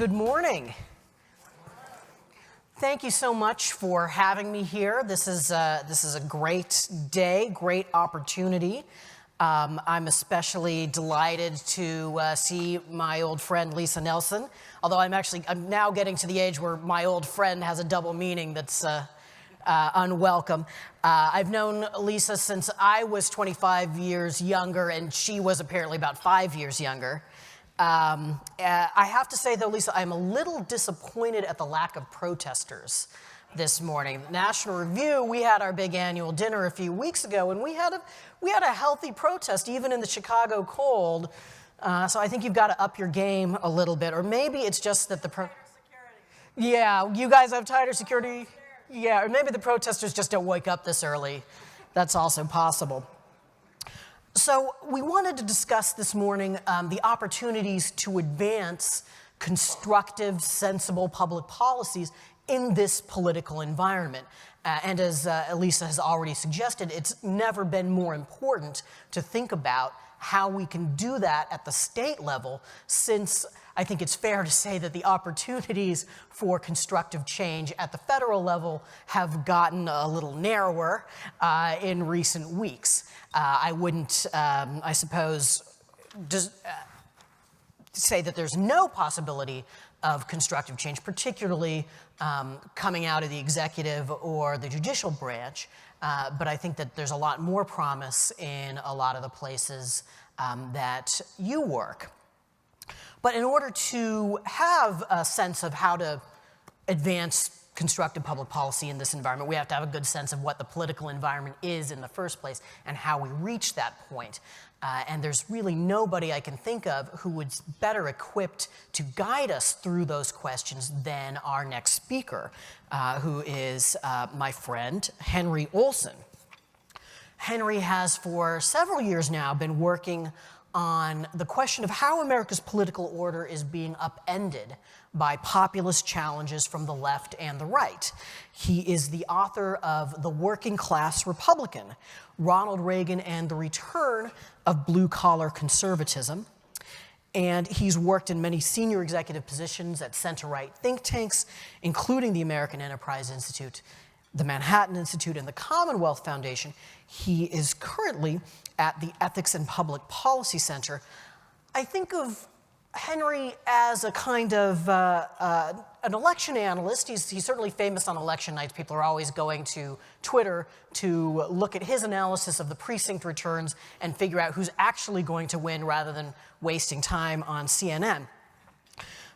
Good morning. Thank you so much for having me here. This is a great day, great opportunity. I'm especially delighted to see my old friend Lisa Nelson, although I'm now getting to the age where my old friend has a double meaning that's unwelcome. I've known Lisa since I was 25 years younger, and she was apparently about 5 years younger. I have to say, though, Lisa, I'm a little disappointed at the lack of protesters this morning. National Review, we had our big annual dinner a few weeks ago, and we had a healthy protest, even in the Chicago cold. So I think you've got to up your game a little bit, or maybe it's just that yeah, you guys have tighter security. Yeah, or maybe the protesters just don't wake up this early. That's also possible. So we wanted to discuss this morning the opportunities to advance constructive, sensible public policies in this political environment. And as Lisa has already suggested, it's never been more important to think about how we can do that at the state level, since I think it's fair to say that the opportunities for constructive change at the federal level have gotten a little narrower in recent weeks. I wouldn't, I suppose, say that there's no possibility of constructive change, particularly coming out of the executive or the judicial branch, but I think that there's a lot more promise in a lot of the places that you work. But in order to have a sense of how to advance constructive public policy in this environment, we have to have a good sense of what the political environment is in the first place and how we reach that point. And there's really nobody I can think of who would better equipped to guide us through those questions than our next speaker, who is my friend, Henry Olsen. Henry has for several years now been working on the question of how America's political order is being upended by populist challenges from the left and the right. He is the author of The Working Class Republican, Ronald Reagan and the Return of Blue-Collar Conservatism. And he's worked in many senior executive positions at center-right think tanks, including the American Enterprise Institute, the Manhattan Institute, and the Commonwealth Foundation. He is currently at the Ethics and Public Policy Center. I think of Henry as a kind of an election analyst. He's certainly famous on election nights. People are always going to Twitter to look at his analysis of the precinct returns and figure out who's actually going to win rather than wasting time on CNN.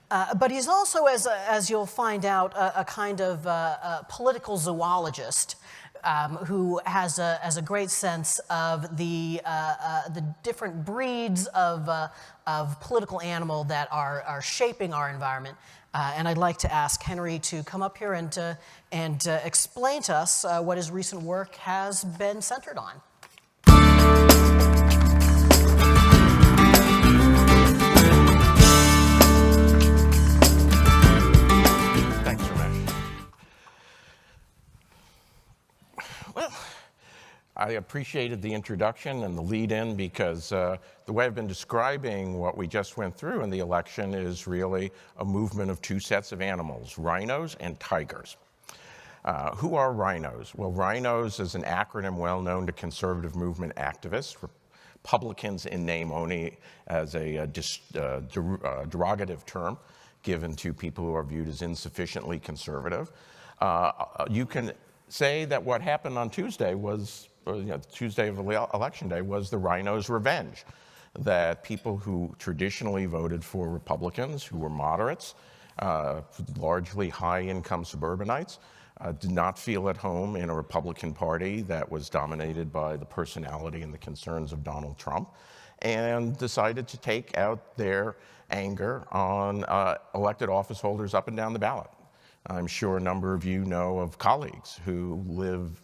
But he's also, as you'll find out, a kind of a political zoologist who has a great sense of the different breeds of political animal that are shaping our environment. And I'd like to ask Henry to come up here and explain to us what his recent work has been centered on. Well, I appreciated the introduction and the lead-in because the way I've been describing what we just went through in the election is really a movement of two sets of animals, rhinos and tigers. Who are rhinos? Well, rhinos is an acronym well known to conservative movement activists, Republicans in name only, as a derogative term given to people who are viewed as insufficiently conservative. You can say that what happened on Tuesday was, Tuesday of Election Day, was the rhinos' revenge. That people who traditionally voted for Republicans, who were moderates, largely high-income suburbanites, did not feel at home in a Republican Party that was dominated by the personality and the concerns of Donald Trump, and decided to take out their anger on elected office holders up and down the ballot. I'm sure a number of you know of colleagues who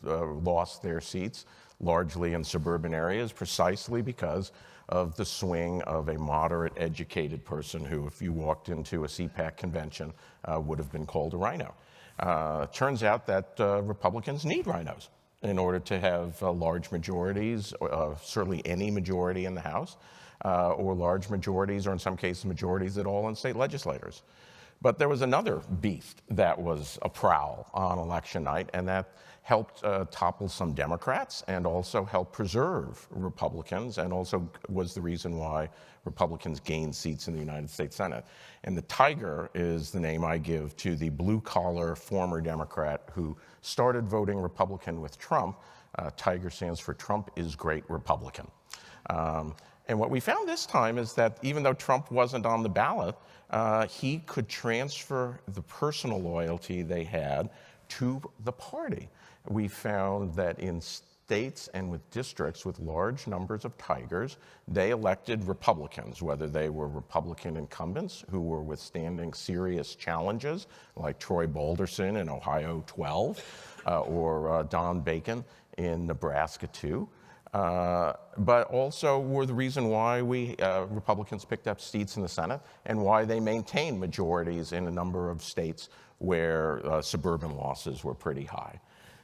lost their seats largely in suburban areas precisely because of the swing of a moderate educated person who, if you walked into a CPAC convention, would have been called a rhino. Turns out that Republicans need rhinos in order to have large majorities, certainly any majority in the House, or large majorities, or in some cases majorities at all in state legislators. But there was another beast that was a prowl on election night, and that helped topple some Democrats and also helped preserve Republicans, and also was the reason why Republicans gained seats in the United States Senate. And the tiger is the name I give to the blue-collar former Democrat who started voting Republican with Trump. Tiger stands for Trump is Great Republican. And what we found this time is that even though Trump wasn't on the ballot, he could transfer the personal loyalty they had to the party. We found that in states and with districts with large numbers of tigers, they elected Republicans, whether they were Republican incumbents who were withstanding serious challenges, like Troy Balderson in Ohio 12, or Don Bacon in Nebraska 2. But also were the reason why Republicans picked up seats in the Senate and why they maintained majorities in a number of states where suburban losses were pretty high.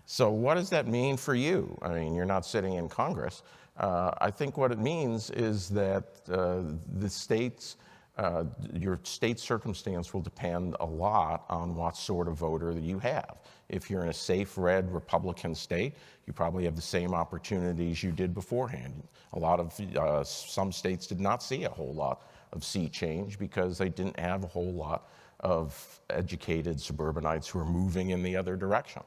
So what does that mean for you? I mean, you're not sitting in Congress. I think what it means is that the states, your state circumstance will depend a lot on what sort of voter that you have. If you're in a safe red Republican state, you probably have the same opportunities you did beforehand. A lot of, some states did not see a whole lot of seat change because they didn't have a whole lot of educated suburbanites who are moving in the other direction.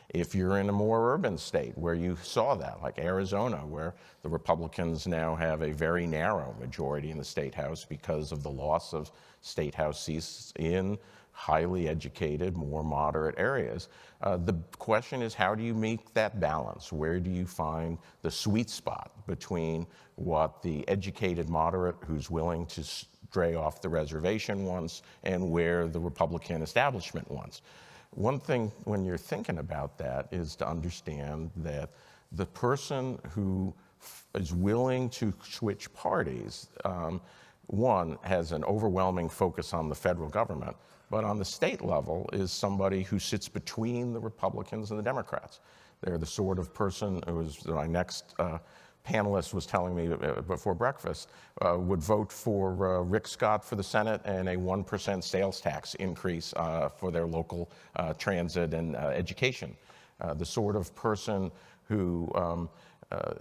If you're in a more urban state where you saw that, like Arizona, where the Republicans now have a very narrow majority in the state house because of the loss of state house seats in highly educated, more moderate areas. The question is, how do you make that balance? Where do you find the sweet spot between what the educated moderate who's willing to stray off the reservation wants and where the Republican establishment wants? One thing when you're thinking about that is to understand that the person who is willing to switch parties, one, has an overwhelming focus on the federal government, but on the state level is somebody who sits between the Republicans and the Democrats. They're the sort of person who was my next panelist was telling me before breakfast, would vote for Rick Scott for the Senate and a 1% sales tax increase for their local transit and education. The sort of person who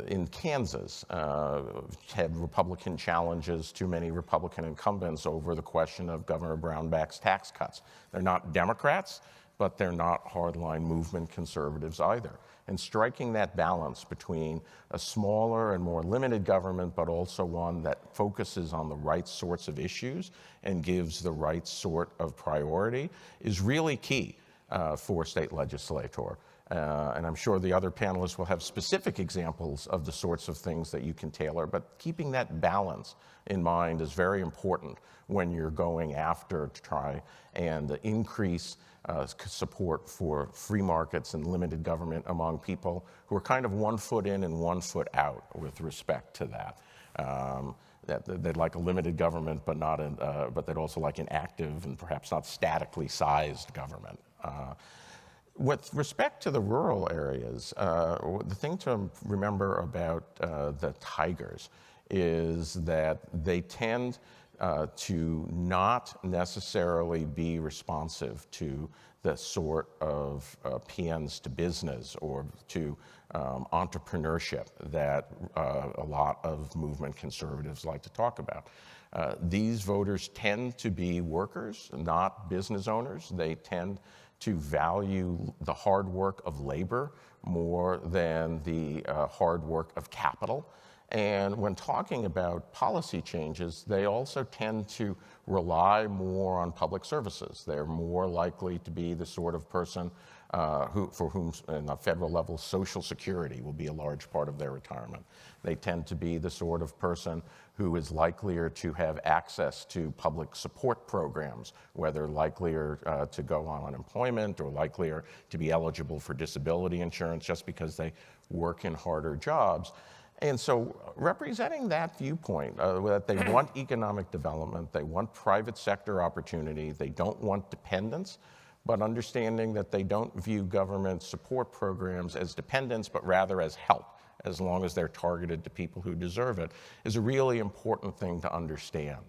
in Kansas had Republican challenges to many Republican incumbents over the question of Governor Brownback's tax cuts. They're not Democrats, but they're not hardline movement conservatives either. And striking that balance between a smaller and more limited government, but also one that focuses on the right sorts of issues and gives the right sort of priority is really key for state legislator. And I'm sure the other panelists will have specific examples of the sorts of things that you can tailor, but keeping that balance in mind is very important when you're going after to try and increase support for free markets and limited government among people who are kind of 1 foot in and 1 foot out with respect to that. That they'd like a limited government, but not but they'd also like an active and perhaps not statically sized government. With respect to the rural areas, the thing to remember about the tigers is that they tend to not necessarily be responsive to the sort of PNs to business or to entrepreneurship that a lot of movement conservatives like to talk about. These voters tend to be workers, not business owners. They tend to value the hard work of labor more than the hard work of capital. And when talking about policy changes, they also tend to rely more on public services. They're more likely to be the sort of person for whom, in a federal level, Social Security will be a large part of their retirement. They tend to be the sort of person who is likelier to have access to public support programs, whether likelier to go on unemployment or likelier to be eligible for disability insurance just because they work in harder jobs. And so representing that viewpoint, that they want economic development, they want private sector opportunity, they don't want dependence, but understanding that they don't view government support programs as dependence, but rather as help, as long as they're targeted to people who deserve it, is a really important thing to understand.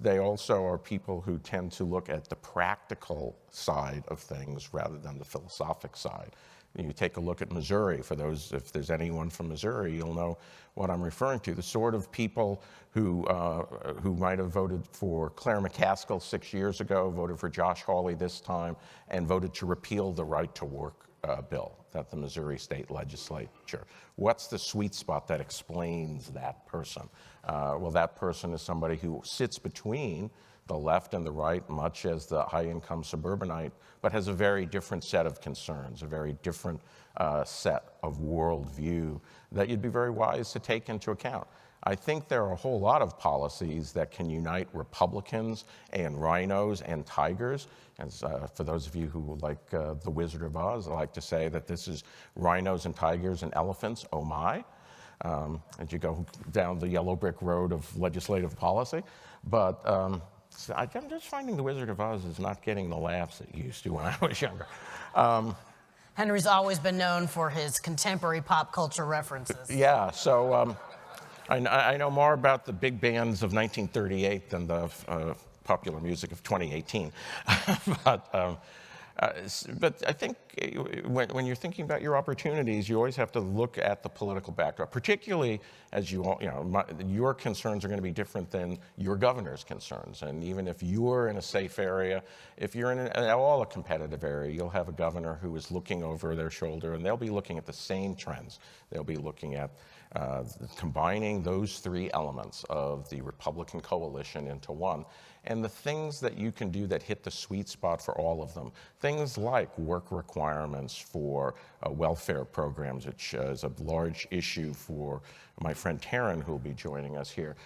They also are people who tend to look at the practical side of things rather than the philosophic side. You take a look at Missouri. For those, if there's anyone from Missouri, you'll know what I'm referring to. The sort of people who might have voted for Claire McCaskill 6 years ago, voted for Josh Hawley this time, and voted to repeal the right to work bill at the Missouri State Legislature. What's the sweet spot that explains that person? Well, that person is somebody who sits between the left and the right, much as the high-income suburbanite, but has a very different set of concerns, a very different set of worldview that you'd be very wise to take into account. I think there are a whole lot of policies that can unite Republicans and rhinos and tigers. And for those of you who like The Wizard of Oz, I like to say that this is rhinos and tigers and elephants, oh my, as you go down the yellow brick road of legislative policy. But so I'm just finding The Wizard of Oz is not getting the laughs it used to when I was younger. Henry's always been known for his contemporary pop culture references. Yeah, so I know more about the big bands of 1938 than the popular music of 2018. But I think when you're thinking about your opportunities, you always have to look at the political backdrop, particularly as your concerns are going to be different than your governor's concerns. And even if you're in a safe area, if you're in at all a competitive area, you'll have a governor who is looking over their shoulder, and they'll be looking at the same trends. They'll be looking at combining those three elements of the Republican coalition into one, and the things that you can do that hit the sweet spot for all of them. Things like work requirements for welfare programs, which is a large issue for my friend Taryn, who will be joining us here.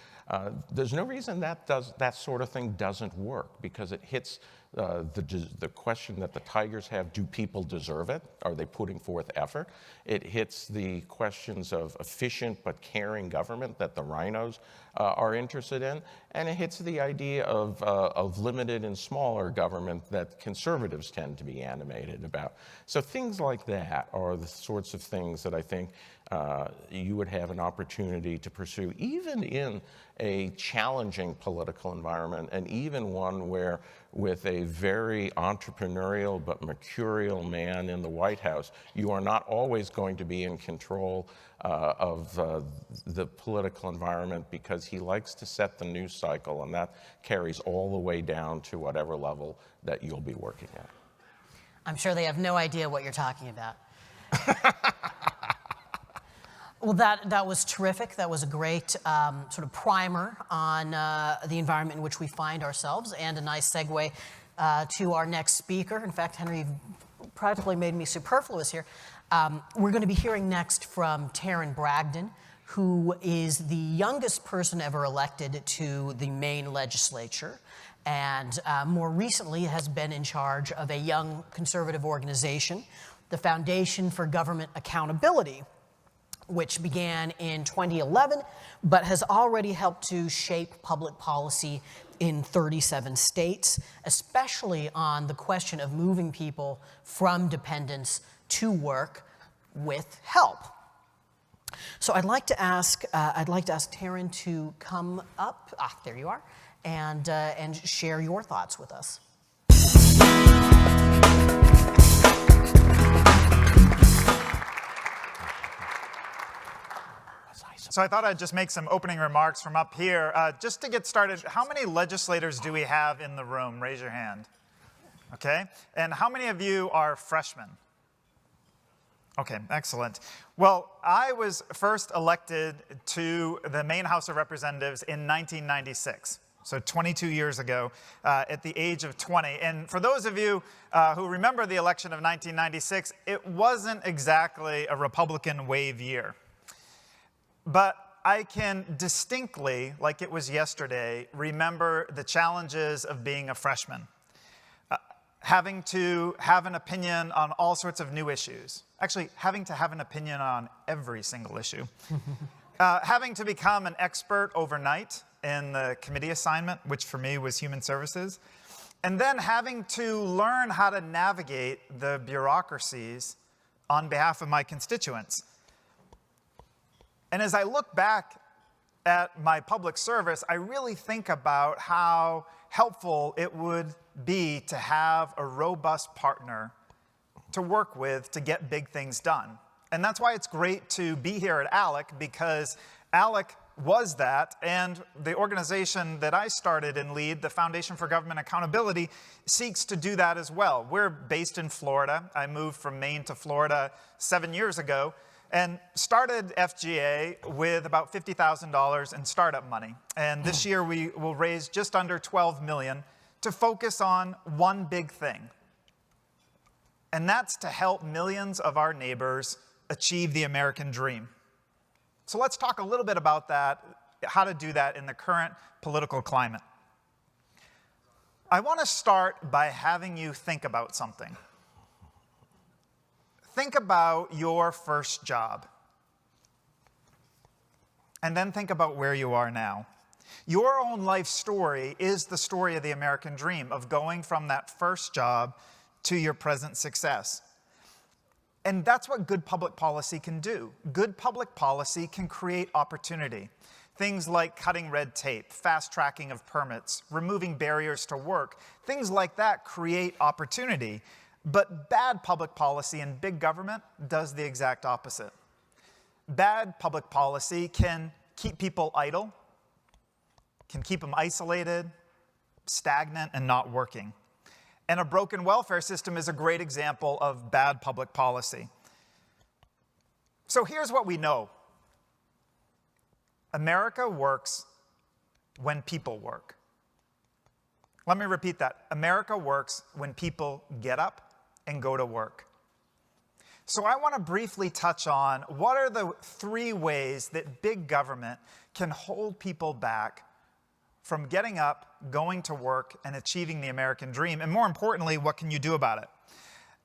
There's no reason that sort of thing doesn't work, because it hits the question that the Tigers have: do people deserve it? Are they putting forth effort? It hits the questions of efficient but caring government that the rhinos are interested in, and it hits the idea of limited and smaller government that conservatives tend to be animated about. So things like that are the sorts of things that I think you would have an opportunity to pursue, even in a challenging political environment, and even one where, with a very entrepreneurial but mercurial man in the White House, you are not always going to be in control of the political environment, because he likes to set the news cycle, and that carries all the way down to whatever level that you'll be working at. I'm sure they have no idea what you're talking about. Well, that was terrific. That was a great sort of primer on the environment in which we find ourselves, and a nice segue to our next speaker. In fact, Henry, you've practically made me superfluous here. We're going to be hearing next from Taryn Bragdon, who is the youngest person ever elected to the Maine legislature, and more recently has been in charge of a young conservative organization, the Foundation for Government Accountability, which began in 2011, but has already helped to shape public policy in 37 states, especially on the question of moving people from dependence to work with help. So I'd like to ask Taryn to come up. There you are, and share your thoughts with us. So I thought I'd just make some opening remarks from up here. Just to get started, how many legislators do we have in the room? Raise your hand. Okay. And how many of you are freshmen? Okay, excellent. Well, I was first elected to the Maine House of Representatives in 1996. So 22 years ago, at the age of 20. And for those of you who remember the election of 1996, it wasn't exactly a Republican wave year. But I can distinctly, like it was yesterday, remember the challenges of being a freshman. Having to have an opinion on all sorts of new issues. Actually, having to have an opinion on every single issue. Having to become an expert overnight in the committee assignment, which for me was human services. And then having to learn how to navigate the bureaucracies on behalf of my constituents. And as I look back at my public service, I really think about how helpful it would be to have a robust partner to work with to get big things done. And that's why it's great to be here at ALEC, because ALEC was that, and the organization that I started and lead, the Foundation for Government Accountability, seeks to do that as well. We're based in Florida. I moved from Maine to Florida 7 years ago and started FGA with about $50,000 in startup money. And this year we will raise just under $12 million to focus on one big thing. And that's to help millions of our neighbors achieve the American dream. So let's talk a little bit about that, how to do that in the current political climate. I want to start by having you think about something. Think about your first job. And then think about where you are now. Your own life story is the story of the American dream, of going from that first job to your present success. And that's what good public policy can do. Good public policy can create opportunity. Things like cutting red tape, fast tracking of permits, removing barriers to work, things like that create opportunity. But bad public policy and big government does the exact opposite. Bad public policy can keep people idle, can keep them isolated, stagnant, and not working. And a broken welfare system is a great example of bad public policy. So here's what we know. America works when people work. Let me repeat that. America works when people get up and go to work. So I want to briefly touch on what are the 3 ways that big government can hold people back from getting up, going to work, and achieving the American dream. And more importantly, what can you do about it?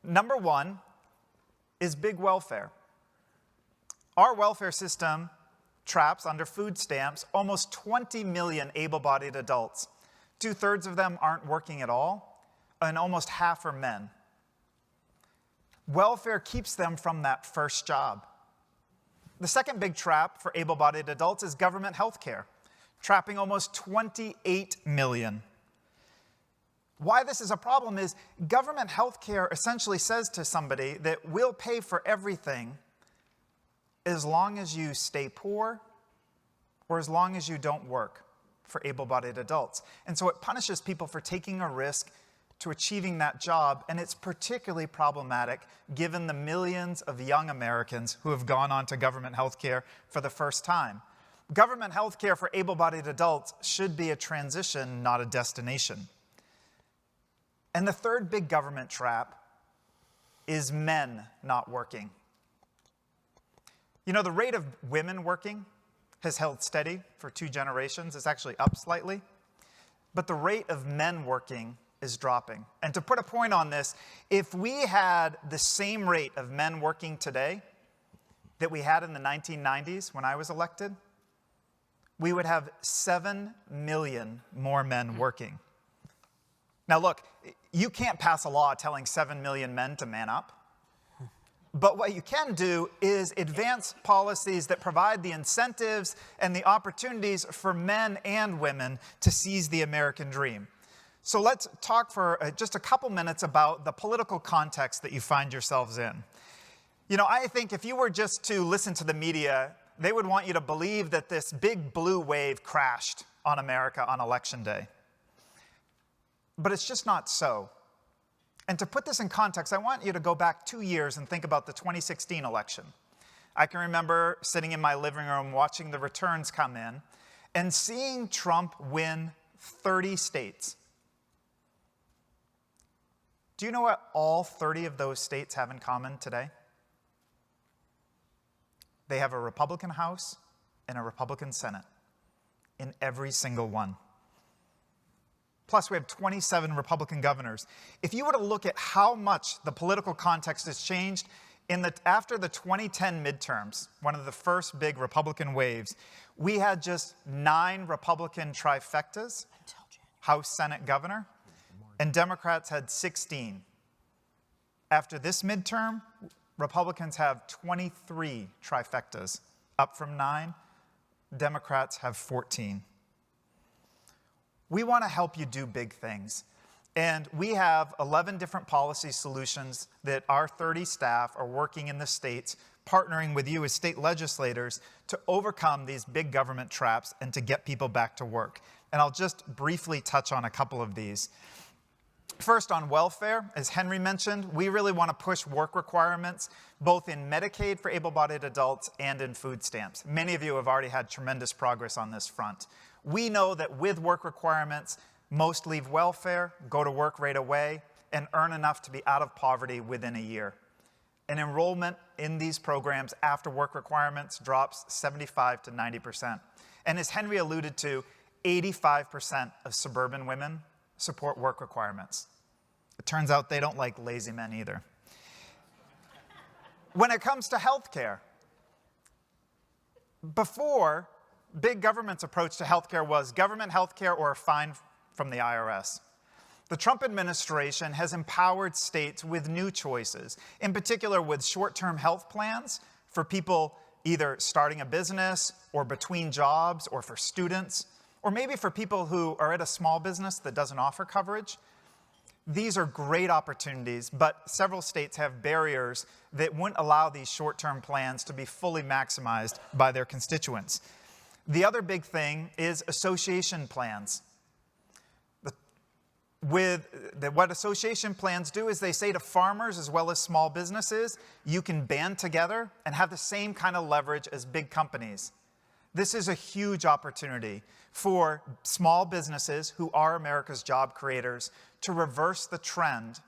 Number 1 is big welfare. Our welfare system traps under food stamps almost 20 million able-bodied adults. 2/3 of them aren't working at all, and almost half are men. Welfare keeps them from that first job. The second big trap for able-bodied adults is government health care, trapping almost 28 million. Why this is a problem is government health care essentially says to somebody that we'll pay for everything as long as you stay poor or as long as you don't work for able-bodied adults. And so it punishes people for taking a risk to achieving that job, and it's particularly problematic given the millions of young Americans who have gone on to government health care for the first time. Government health care for able-bodied adults should be a transition, not a destination. And the third big government trap is men not working. You know, the rate of women working has held steady for 2 generations. It's actually up slightly. But the rate of men working is dropping. And to put a point on this, if we had the same rate of men working today that we had in the 1990s when I was elected, we would have 7 million more men working. Now look, you can't pass a law telling 7 million men to man up. But what you can do is advance policies that provide the incentives and the opportunities for men and women to seize the American dream. So let's talk for just a couple minutes about the political context that you find yourselves in. You know, I think if you were just to listen to the media, they would want you to believe that this big blue wave crashed on America on Election Day. But it's just not so. And to put this in context, I want you to go back 2 years and think about the 2016 election. I can remember sitting in my living room watching the returns come in and seeing Trump win 30 states. Do you know what all 30 of those states have in common today? They have a Republican House and a Republican Senate in every single one. Plus, we have 27 Republican governors. If you were to look at how much the political context has changed after the 2010 midterms, one of the first big Republican waves, we had just 9 Republican trifectas, House, Senate, Governor, and Democrats had 16. After this midterm, Republicans have 23 trifectas, up from 9, Democrats have 14. We want to help you do big things. And we have 11 different policy solutions that our 30 staff are working in the states, partnering with you as state legislators to overcome these big government traps and to get people back to work. And I'll just briefly touch on a couple of these. First, on welfare, as Henry mentioned, we really want to push work requirements both in Medicaid for able-bodied adults and in food stamps. Many of you have already had tremendous progress on this front. We know that with work requirements, most leave welfare, go to work right away, and earn enough to be out of poverty within a year. And enrollment in these programs after work requirements drops 75 to 90%. And as Henry alluded to, 85% of suburban women support work requirements. It turns out they don't like lazy men either. When it comes to healthcare, before, big government's approach to healthcare was government healthcare or a fine from the IRS. The Trump administration has empowered states with new choices, in particular with short-term health plans for people either starting a business or between jobs or for students, or maybe for people who are at a small business that doesn't offer coverage. These are great opportunities, but several states have barriers that wouldn't allow these short-term plans to be fully maximized by their constituents. The other big thing is association plans. What association plans do is they say to farmers as well as small businesses, you can band together and have the same kind of leverage as big companies. This is a huge opportunity for small businesses who are America's job creators to reverse the trend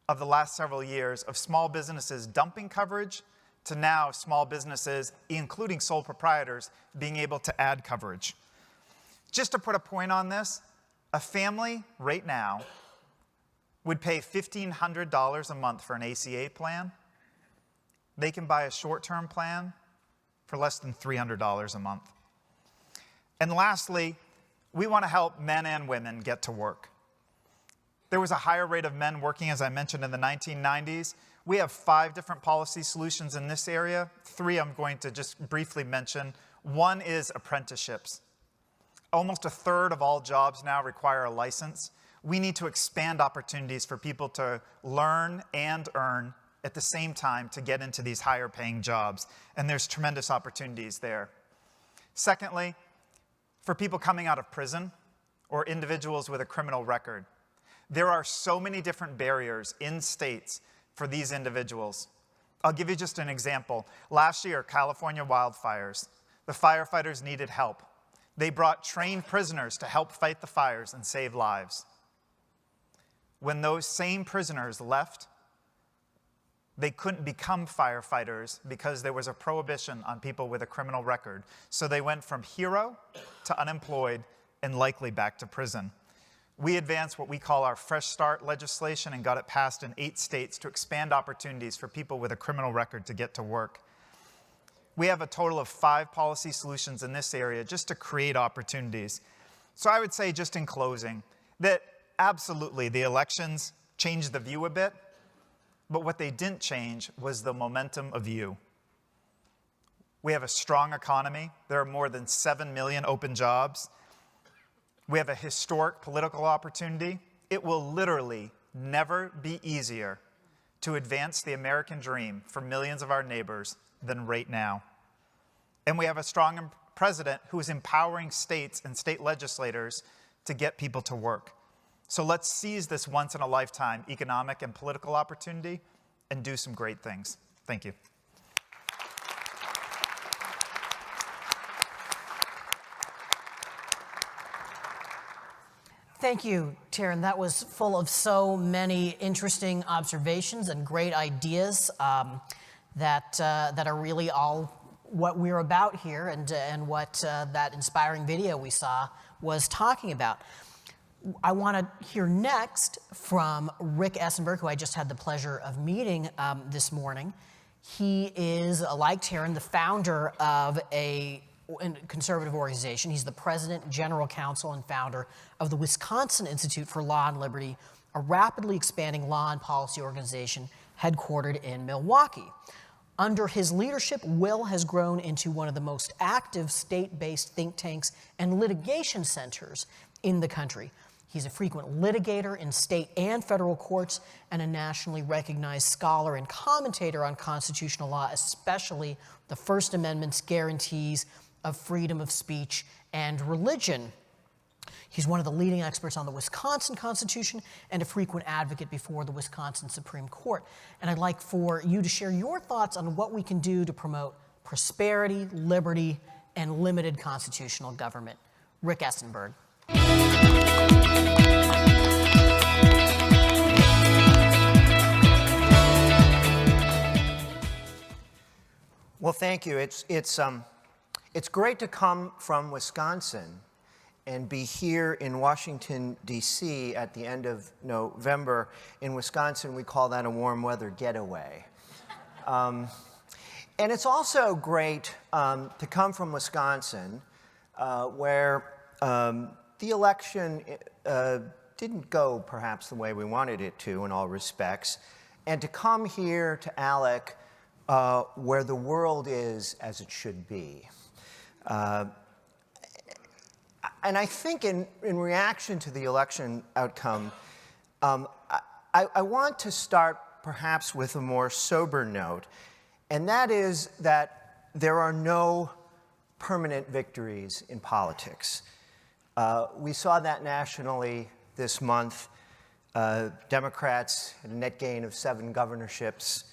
of the last several years of small businesses dumping coverage to now small businesses, including sole proprietors, being able to add coverage. Just to put a point on this, a family right now would pay $1,500 a month for an ACA plan. They can buy a short-term plan for less than $300 a month. And lastly, we want to help men and women get to work. There was a higher rate of men working, as I mentioned, in the 1990s. We have 5 different policy solutions in this area. 3 I'm going to just briefly mention. One is apprenticeships. Almost 1/3 of all jobs now require a license. We need to expand opportunities for people to learn and earn at the same time to get into these higher paying jobs. And there's tremendous opportunities there. Secondly, for people coming out of prison or individuals with a criminal record, there are so many different barriers in states for these individuals. I'll give you just an example. Last year, California wildfires, the firefighters needed help. They brought trained prisoners to help fight the fires and save lives. When those same prisoners left, they couldn't become firefighters because there was a prohibition on people with a criminal record. So they went from hero to unemployed and likely back to prison. We advanced what we call our Fresh Start legislation and got it passed in 8 states to expand opportunities for people with a criminal record to get to work. We have a total of 5 policy solutions in this area just to create opportunities. So I would say, just in closing, that absolutely the elections changed the view a bit, but what they didn't change was the momentum of you. We have a strong economy. There are more than 7 million open jobs. We have a historic political opportunity. It will literally never be easier to advance the American dream for millions of our neighbors than right now. And we have a strong president who is empowering states and state legislators to get people to work. So let's seize this once-in-a-lifetime economic and political opportunity and do some great things. Thank you. Thank you, Taryn. That was full of so many interesting observations and great ideas that are really all what we're about here and what that inspiring video we saw was talking about. I want to hear next from Rick Essenberg, who I just had the pleasure of meeting this morning. He is, like Taryn, the founder of a conservative organization. He's the president, general counsel, and founder of the Wisconsin Institute for Law and Liberty, a rapidly expanding law and policy organization headquartered in Milwaukee. Under his leadership, Will has grown into one of the most active state-based think tanks and litigation centers in the country. He's a frequent litigator in state and federal courts and a nationally recognized scholar and commentator on constitutional law, especially the First Amendment's guarantees of freedom of speech and religion. He's one of the leading experts on the Wisconsin Constitution and a frequent advocate before the Wisconsin Supreme Court. And I'd like for you to share your thoughts on what we can do to promote prosperity, liberty, and limited constitutional government. Rick Essenberg. Well, thank you. It's great to come from Wisconsin and be here in Washington, D.C. at the end of November. In Wisconsin, we call that a warm weather getaway. And it's also great to come from Wisconsin, where the election didn't go perhaps the way we wanted it to in all respects, and to come here to ALEC, where the world is as it should be. And I think in reaction to the election outcome, I want to start perhaps with a more sober note, and that is that there are no permanent victories in politics. We saw that nationally this month. Democrats had a net gain of 7 governorships,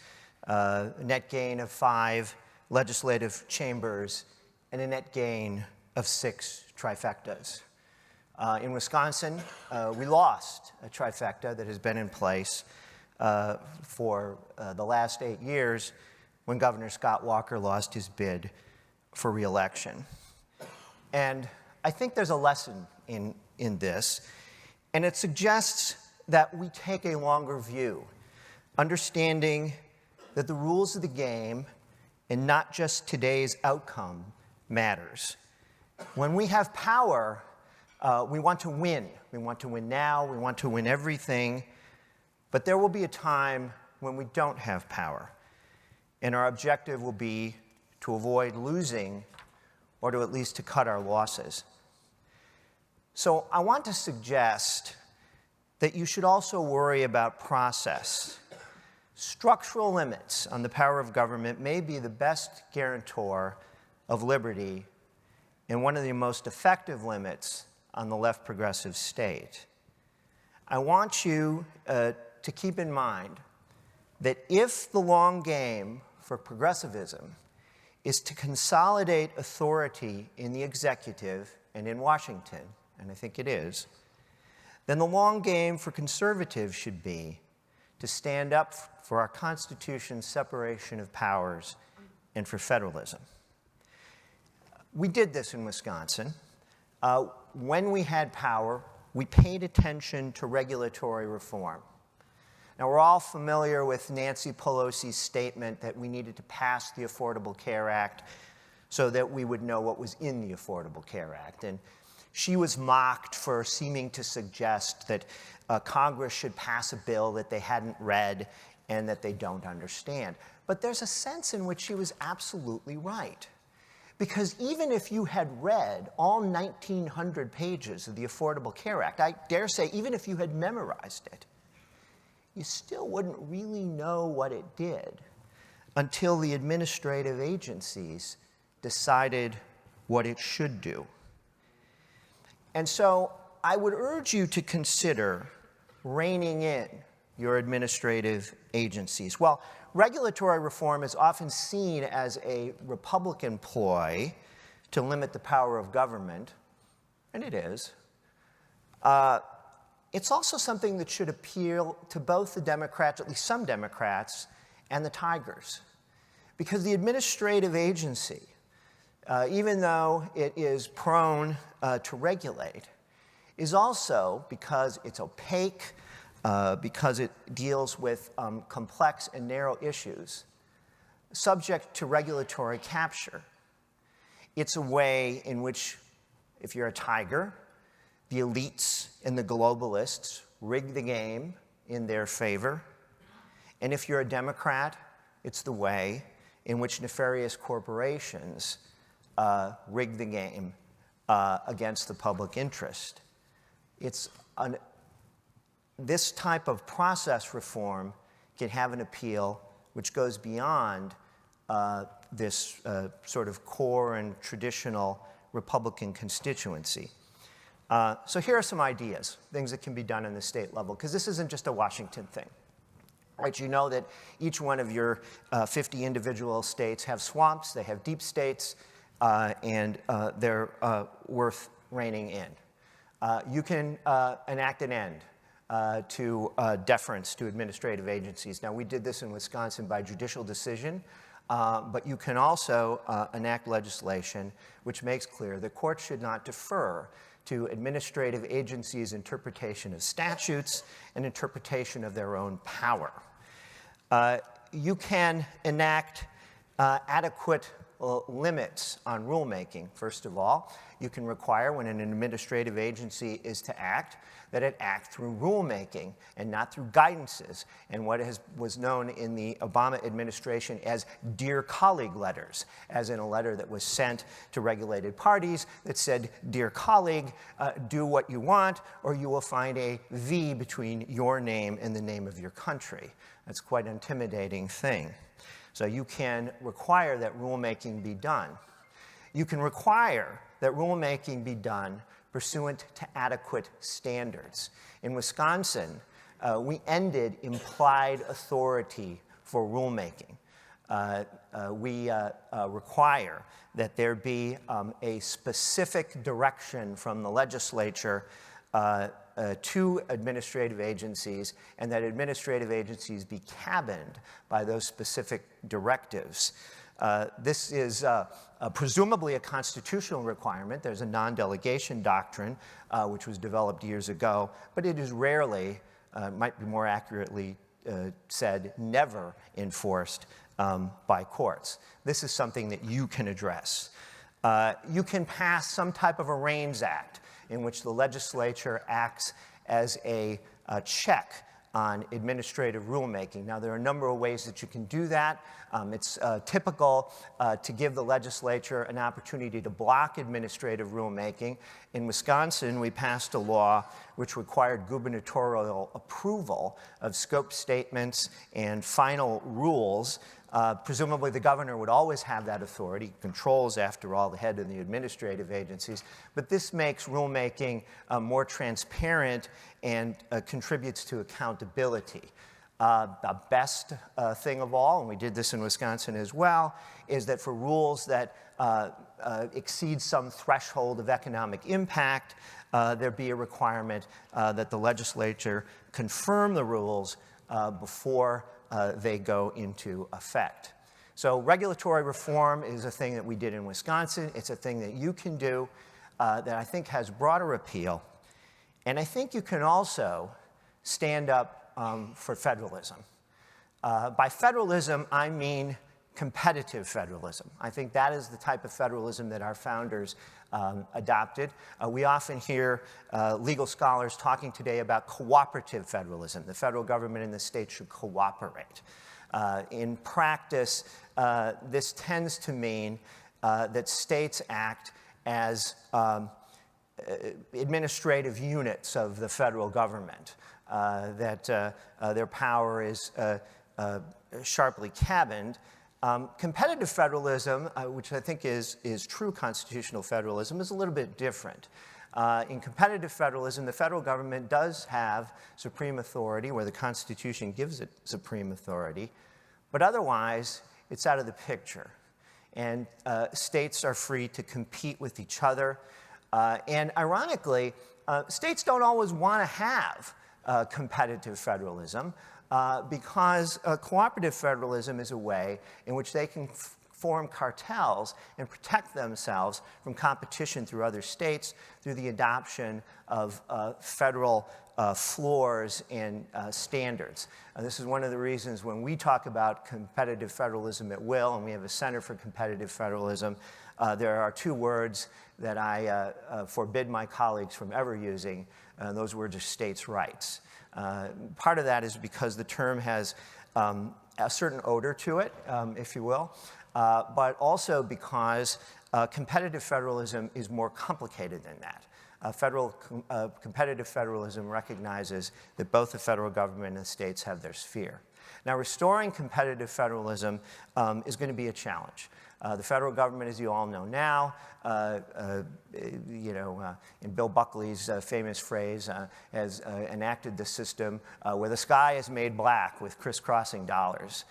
a net gain of 5 legislative chambers, and a net gain of 6 trifectas. In Wisconsin, we lost a trifecta that has been in place for the last 8 years when Governor Scott Walker lost his bid for re-election. And I think there's a lesson in this, and it suggests that we take a longer view, understanding that the rules of the game and not just today's outcome matters. When we have power, we want to win. We want to win now. We want to win everything. But there will be a time when we don't have power. And our objective will be to avoid losing or to at least to cut our losses. So I want to suggest that you should also worry about process. Structural limits on the power of government may be the best guarantor of liberty and one of the most effective limits on the left progressive state. I want you to keep in mind that if the long game for progressivism is to consolidate authority in the executive and in Washington, and I think it is, then the long game for conservatives should be to stand up for our Constitution's separation of powers and for federalism. We did this in Wisconsin. When we had power, we paid attention to regulatory reform. Now, we're all familiar with Nancy Pelosi's statement that we needed to pass the Affordable Care Act so that we would know what was in the Affordable Care Act. And she was mocked for seeming to suggest that Congress should pass a bill that they hadn't read and that they don't understand. But there's a sense in which she was absolutely right. Because even if you had read all 1,900 pages of the Affordable Care Act, I dare say even if you had memorized it, you still wouldn't really know what it did until the administrative agencies decided what it should do. And so I would urge you to consider reining in your administrative agencies. Well, regulatory reform is often seen as a Republican ploy to limit the power of government, and it is. It's also something that should appeal to both the Democrats, at least some Democrats, and the Tigers. Because the administrative agency, even though it is prone to regulate, is also, because it's opaque, because it deals with complex and narrow issues, subject to regulatory capture. It's a way in which, if you're a tiger, the elites and the globalists rig the game in their favor. And if you're a Democrat, it's the way in which nefarious corporations rig the game against the public interest. This type of process reform can have an appeal which goes beyond this sort of core and traditional Republican constituency. So here are some ideas, things that can be done in the state level, because this isn't just a Washington thing. Right, you know that each one of your 50 individual states have swamps, they have deep states, and they're worth reining in. You can enact an end to deference to administrative agencies. Now, we did this in Wisconsin by judicial decision, but you can also enact legislation which makes clear that courts should not defer to administrative agencies' interpretation of statutes and interpretation of their own power. You can enact adequate limits on rulemaking. First of all, you can require when an administrative agency is to act that it act through rulemaking and not through guidances and what was known in the Obama administration as dear colleague letters, as in a letter that was sent to regulated parties that said, dear colleague, do what you want or you will find a V between your name and the name of your country. That's quite an intimidating thing. So you can require that rulemaking be done. You can require that rulemaking be done pursuant to adequate standards. In Wisconsin, we ended implied authority for rulemaking. We require that there be a specific direction from the legislature to administrative agencies, and that administrative agencies be cabined by those specific directives. This is presumably a constitutional requirement. There's a non-delegation doctrine, which was developed years ago, but it is rarely, might be more accurately said, never enforced by courts. This is something that you can address. You can pass some type of a REINS Act in which the legislature acts as a check on administrative rulemaking. Now, there are a number of ways that you can do that. It's typical to give the legislature an opportunity to block administrative rulemaking. In Wisconsin, we passed a law which required gubernatorial approval of scope statements and final rules. Presumably, the governor would always have that authority. He controls, after all, the head of the administrative agencies. But this makes rulemaking more transparent and contributes to accountability. The best thing of all, and we did this in Wisconsin as well, is that for rules that exceed some threshold of economic impact, there be a requirement that the legislature confirm the rules before they go into effect. So regulatory reform is a thing that we did in Wisconsin. It's a thing that you can do that I think has broader appeal. And I think you can also stand up for federalism. By federalism, I mean competitive federalism. I think that is the type of federalism that our founders adopted. We often hear legal scholars talking today about cooperative federalism. The federal government and the state should cooperate. In practice, this tends to mean that states act as administrative units of the federal government, that their power is sharply cabined. Competitive federalism, which I think is true constitutional federalism, is a little bit different. In competitive federalism, the federal government does have supreme authority, where the Constitution gives it supreme authority, but otherwise, it's out of the picture. And states are free to compete with each other. And ironically, states don't always want to have competitive federalism. Because cooperative federalism is a way in which they can form cartels and protect themselves from competition through other states through the adoption of federal floors and standards. This is one of the reasons when we talk about competitive federalism at Will, and we have a Center for Competitive Federalism, there are two words that I forbid my colleagues from ever using. Those words are states' rights. Part of that is because the term has a certain odor to it, if you will, but also because competitive federalism is more complicated than that. Competitive federalism recognizes that both the federal government and the states have their sphere. Now, restoring competitive federalism is going to be a challenge. The federal government, as you all know now, in Bill Buckley's famous phrase, has enacted the system where the sky is made black with crisscrossing dollars,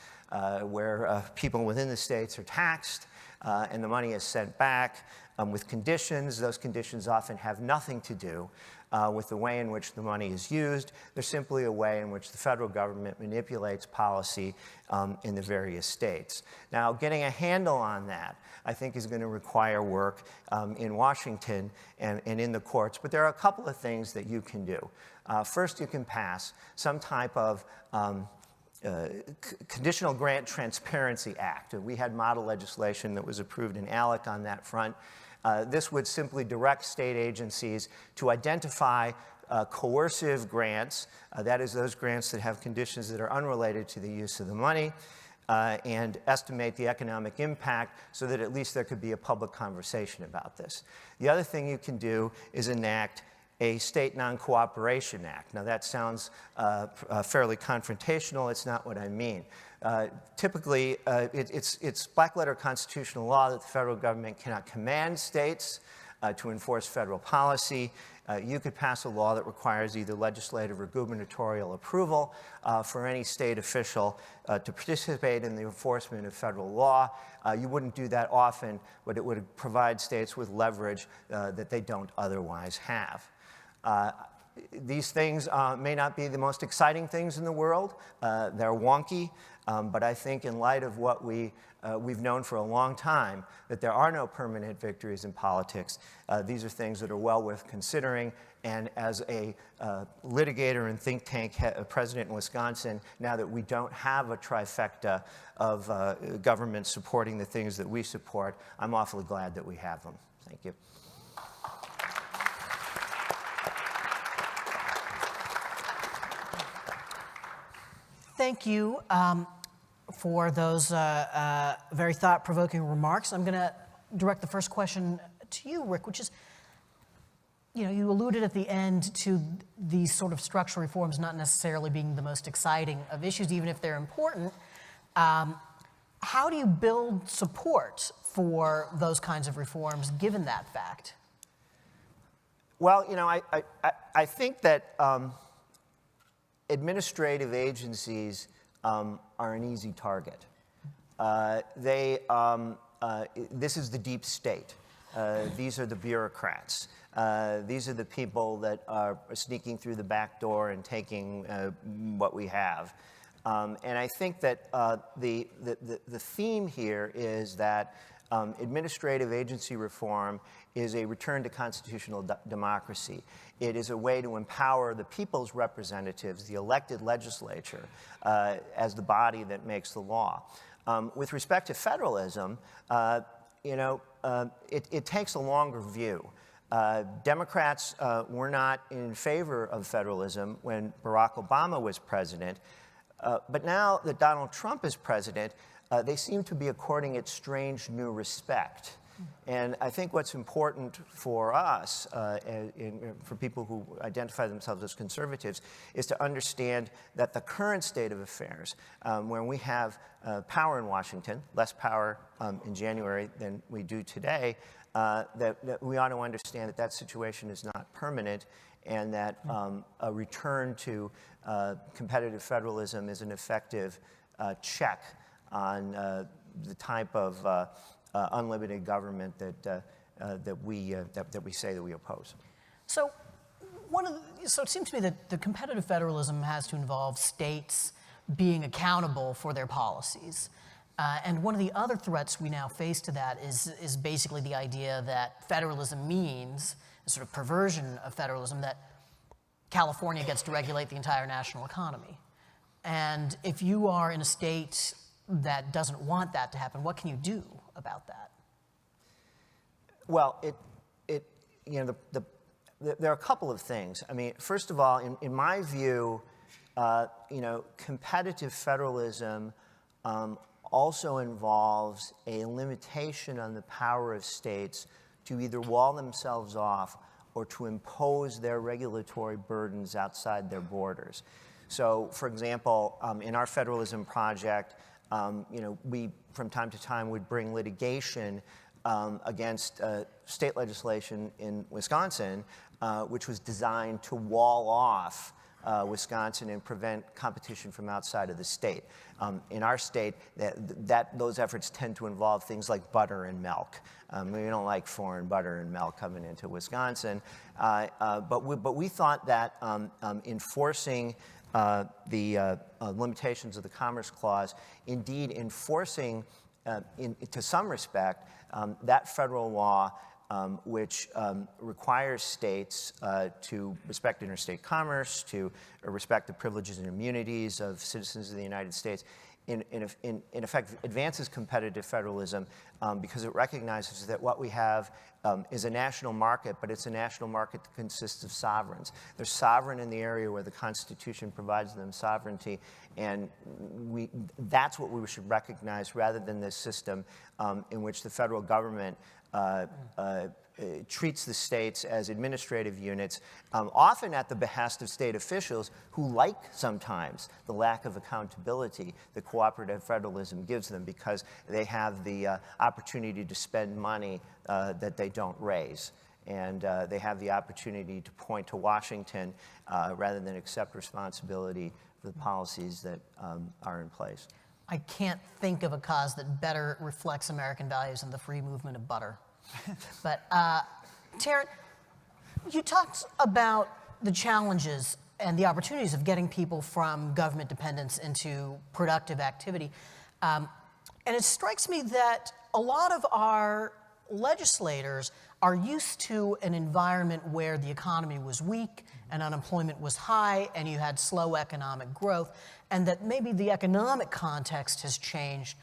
where people within the states are taxed and the money is sent back with conditions. Those conditions often have nothing to do with the way in which the money is used. They're simply a way in which the federal government manipulates policy in the various states. Now, getting a handle on that, I think, is going to require work in Washington and in the courts. But there are a couple of things that you can do. First, you can pass some type of Conditional Grant Transparency Act. We had model legislation that was approved in ALEC on that front. This would simply direct state agencies to identify coercive grants, that is, those grants that have conditions that are unrelated to the use of the money, and estimate the economic impact so that at least there could be a public conversation about this. The other thing you can do is enact a State Non-Cooperation Act. Now, that sounds fairly confrontational. It's not what I mean. Typically, it's black-letter constitutional law that the federal government cannot command states to enforce federal policy. You could pass a law that requires either legislative or gubernatorial approval for any state official to participate in the enforcement of federal law. You wouldn't do that often, but it would provide states with leverage that they don't otherwise have. These things may not be the most exciting things in the world. They're wonky, but I think in light of what we've known for a long time, that there are no permanent victories in politics, these are things that are well worth considering. And as a litigator and think tank president in Wisconsin, now that we don't have a trifecta of government supporting the things that we support, I'm awfully glad that we have them. Thank you. Thank you for those very thought-provoking remarks. I'm going to direct the first question to you, Rick, which is, you alluded at the end to these sort of structural reforms not necessarily being the most exciting of issues, even if they're important. How do you build support for those kinds of reforms, given that fact? Well, I think that administrative agencies are an easy target. This is the deep state. These are the bureaucrats. These are the people that are sneaking through the back door and taking what we have. And I think that the theme here is that administrative agency reform is a return to constitutional democracy. It is a way to empower the people's representatives, the elected legislature, as the body that makes the law. With respect to federalism, it takes a longer view. Democrats were not in favor of federalism when Barack Obama was president, but now that Donald Trump is president, they seem to be according it strange new respect. And I think what's important for us, for people who identify themselves as conservatives, is to understand that the current state of affairs, when we have power in Washington, less power in January than we do today, that we ought to understand that that situation is not permanent, and that a return to competitive federalism is an effective check on the type of unlimited government that we say that we oppose. So, so it seems to me that the competitive federalism has to involve states being accountable for their policies. And one of the other threats we now face to that is basically the idea that federalism means, a sort of perversion of federalism, that California gets to regulate the entire national economy. And if you are in a state that doesn't want that to happen, what can you do about that? Well, there are a couple of things. I mean, first of all, in my view, competitive federalism also involves a limitation on the power of states to either wall themselves off or to impose their regulatory burdens outside their borders. So, for example, in our federalism project, we, from time to time, would bring litigation against state legislation in Wisconsin, which was designed to wall off Wisconsin and prevent competition from outside of the state. In our state, those efforts tend to involve things like butter and milk. We don't like foreign butter and milk coming into Wisconsin. But we thought that enforcing the limitations of the Commerce Clause, indeed enforcing, to some respect, that federal law which requires states to respect interstate commerce, to respect the privileges and immunities of citizens of the United States, in effect advances competitive federalism because it recognizes that what we have is a national market, but it's a national market that consists of sovereigns. They're sovereign in the area where the Constitution provides them sovereignty, and that's what we should recognize rather than this system in which the federal government treats the states as administrative units, often at the behest of state officials who like sometimes the lack of accountability that cooperative federalism gives them because they have the opportunity to spend money that they don't raise. And they have the opportunity to point to Washington rather than accept responsibility for the policies that are in place. I can't think of a cause that better reflects American values than the free movement of butter. But Taryn, you talked about the challenges and the opportunities of getting people from government dependence into productive activity. And it strikes me that a lot of our legislators are used to an environment where the economy was weak and unemployment was high and you had slow economic growth, and that maybe the economic context has changed,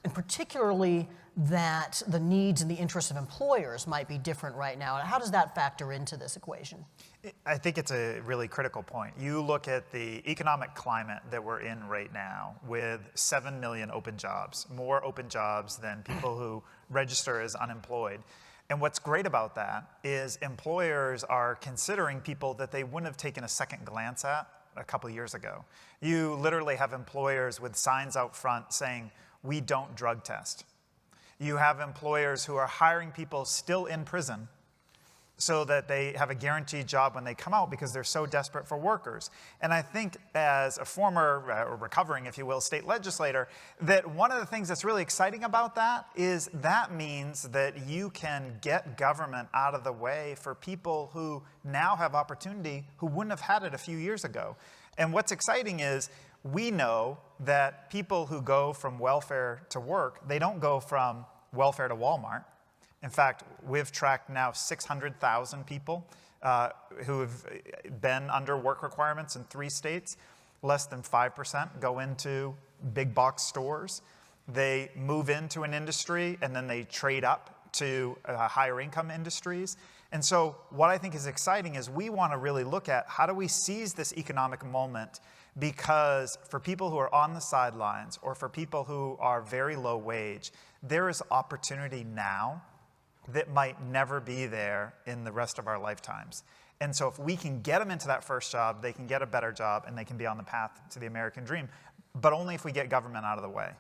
and particularly that the needs and the interests of employers might be different right now. How does that factor into this equation? I think it's a really critical point. You look at the economic climate that we're in right now with 7 million open jobs, more open jobs than people who register as unemployed. And what's great about that is employers are considering people that they wouldn't have taken a second glance at a couple years ago. You literally have employers with signs out front saying, "We don't drug test." You have employers who are hiring people still in prison so that they have a guaranteed job when they come out because they're so desperate for workers. And I think as a former, or recovering, if you will, state legislator, that one of the things that's really exciting about that is that means that you can get government out of the way for people who now have opportunity who wouldn't have had it a few years ago. And what's exciting is we know that people who go from welfare to work, they don't go from welfare to Walmart. In fact, we've tracked now 600,000 people who have been under work requirements in 3 states. Less than 5% go into big box stores. They move into an industry and then they trade up to higher income industries. And so what I think is exciting is we want to really look at how do we seize this economic moment, because for people who are on the sidelines or for people who are very low wage, there is opportunity now that might never be there in the rest of our lifetimes. And so if we can get them into that first job, they can get a better job and they can be on the path to the American dream, but only if we get government out of the way.